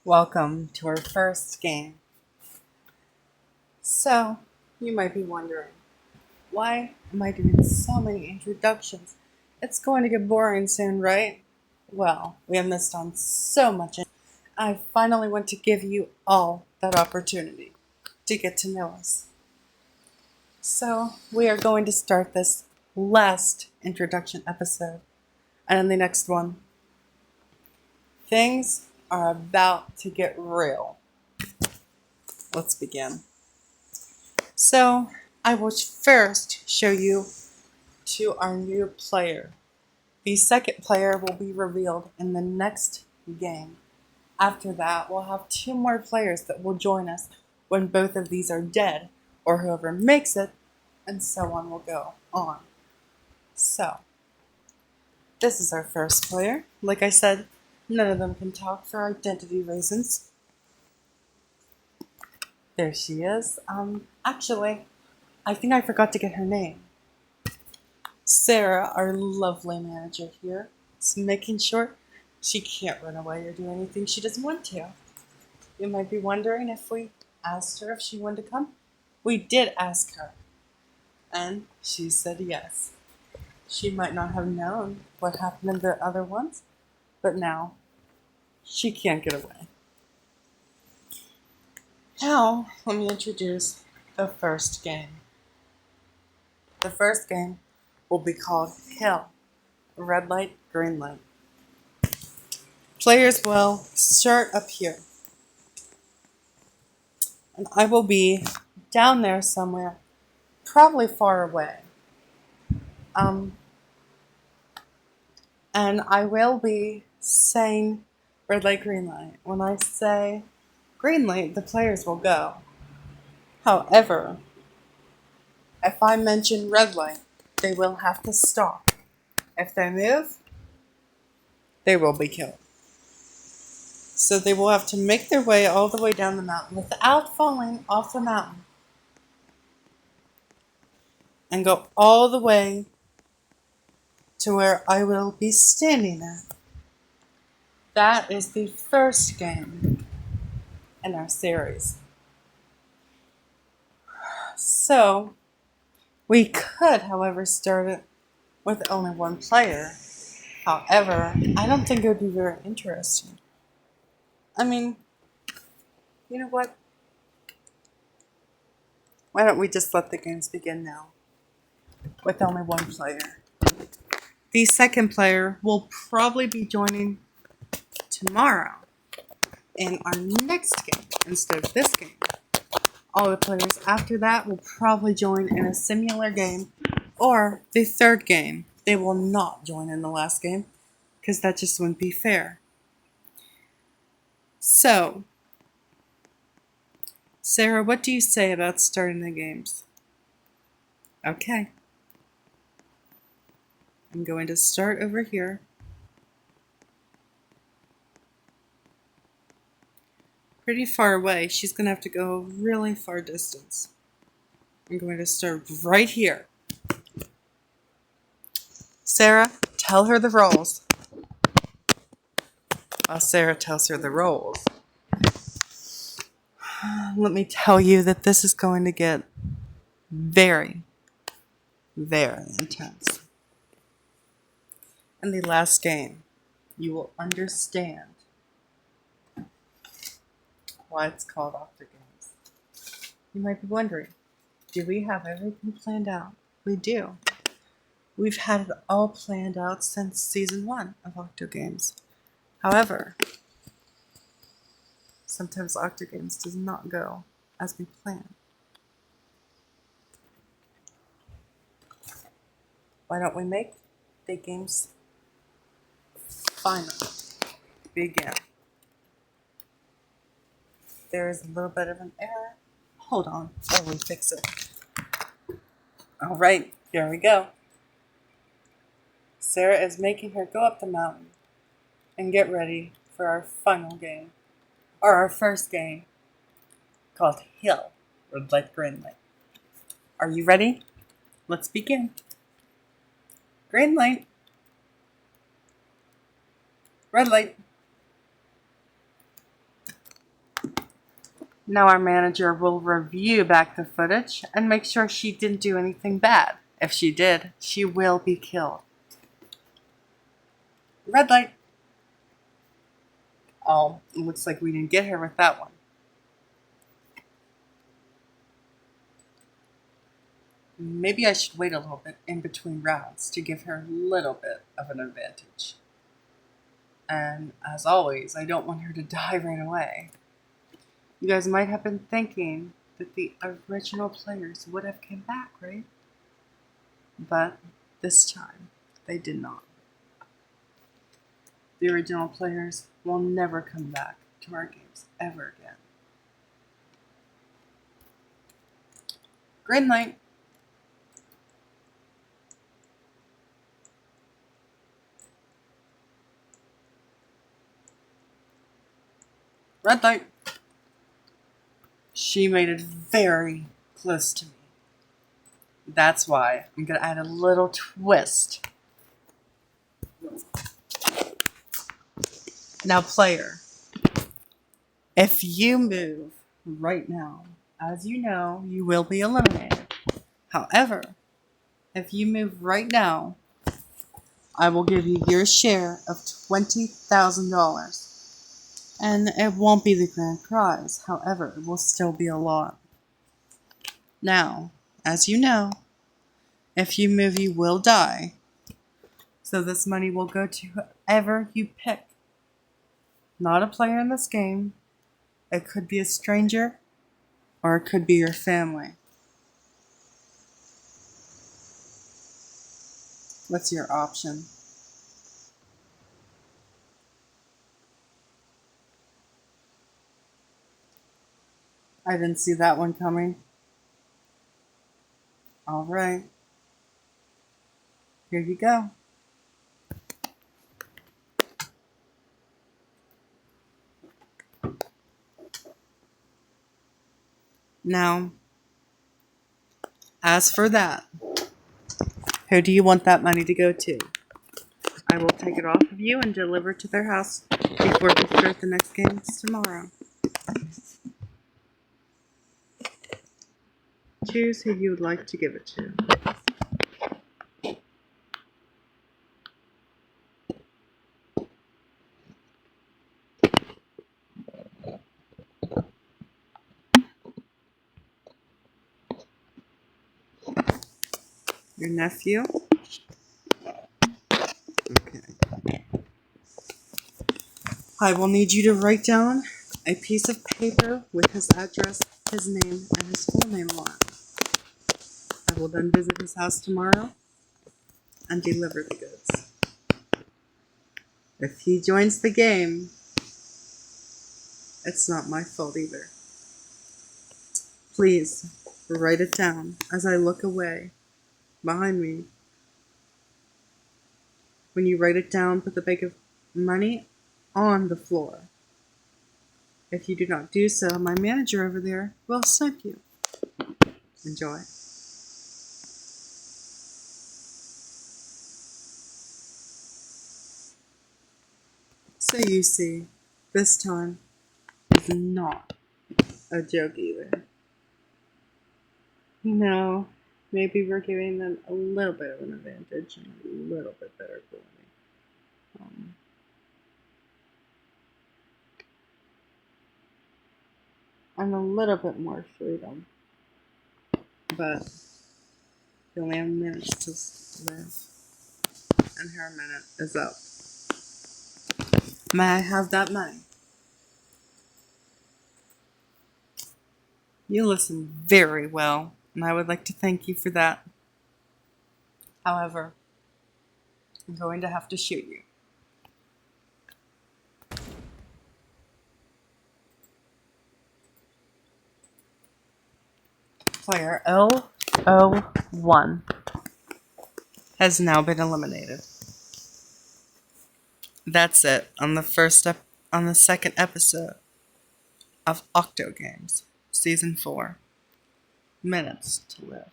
Welcome to our first game. So, you might be wondering, why am I doing so many introductions? It's going to get boring soon, right? Well, we have missed on so much. I finally want to give you all that opportunity to get to know us. So, we are going to start this last introduction episode. And in the next one, things are about to get real. Let's begin. So, I will first show you to our new player. The second player will be revealed in the next game. After that, we'll have two more players that will join us when both of these are dead, or whoever makes it, and so on will go on. So, this is our first player. Like I said, none of them can talk for identity reasons. There she is. Actually, I think I forgot to get her name. Sarah, our lovely manager here, is making sure she can't run away or do anything she doesn't want to. You might be wondering if we asked her if she wanted to come. We did ask her, and she said yes. She might not have known what happened in the other ones, but now she can't get away. Now, let me introduce the first game. The first game will be called Hill. Red light, green light. Players will start up here. And I will be down there somewhere, probably far away. And I will be saying red light, green light. When I say green light, the players will go. However, if I mention red light, they will have to stop. If they move, they will be killed. So they will have to make their way all the way down the mountain without falling off the mountain. And go all the way to where I will be standing at. That is the first game in our series. So, we could, however, start it with only one player. However, I don't think it would be very interesting. I mean, you know what? Why don't we just let the games begin now with only one player? The second player will probably be joining tomorrow in our next game instead of this game. All the players after that will probably join in a similar game or the third game. They will not join in the last game because that just wouldn't be fair. So, Sarah, what do you say about starting the games? Okay. I'm going to start over here. Pretty far away. She's going to have to go really far distance. I'm going to start right here. Sarah, tell her the roles. While Sarah tells her the roles, let me tell you that this is going to get very, very intense. In the last game, you will understand why it's called Octo Games. You might be wondering, do we have everything planned out? We do. We've had it all planned out since season 1 of Octo Games. However, sometimes Octo Games does not go as we plan. Why don't we make the games final begin? There is a little bit of an error. Hold on, while we fix it. All right, here we go. Sarah is making her go up the mountain and get ready for our final game, or our first game, called Hill, Red Light, Green Light. Are you ready? Let's begin. Green light. Red light. Now our manager will review back the footage and make sure she didn't do anything bad. If she did, she will be killed. Red light. Oh, it looks like we didn't get her with that one. Maybe I should wait a little bit in between rounds to give her a little bit of an advantage. And as always, I don't want her to die right away. You guys might have been thinking that the original players would have come back, right? But this time, they did not. The original players will never come back to our games ever again. Green light. Red light. She made it very close to me. That's why I'm going to add a little twist. Now, player, if you move right now, as you know, you will be eliminated. However, if you move right now, I will give you your share of $20,000. And it won't be the grand prize. However, it will still be a lot. Now, as you know, if you move, you will die. So this money will go to whoever you pick. Not a player in this game. It could be a stranger, or it could be your family. What's your option? I didn't see that one coming. All right. Here you go. Now, as for that, who do you want that money to go to? I will take it off of you and deliver it to their house before we start the next games tomorrow. Choose who you would like to give it to. Your nephew? Okay. I will need you to write down a piece of paper with his address, his name, and his full name on it. I will then visit his house tomorrow and deliver the goods. If he joins the game, it's not my fault either. Please write it down as I look away behind me. When you write it down, put the bag of money on the floor. If you do not do so, my manager over there will snipe you. Enjoy. So you see, this time is not a joke either. You know, maybe we're giving them a little bit of an advantage and a little bit better ability. And a little bit more freedom. But you only have minutes to live. And her minute is up. May I have that money? You listen very well, and I would like to thank you for that. However, I'm going to have to shoot you. Player 001 has now been eliminated. That's it on the second episode of Octo Games, Season 4. Minutes to Live.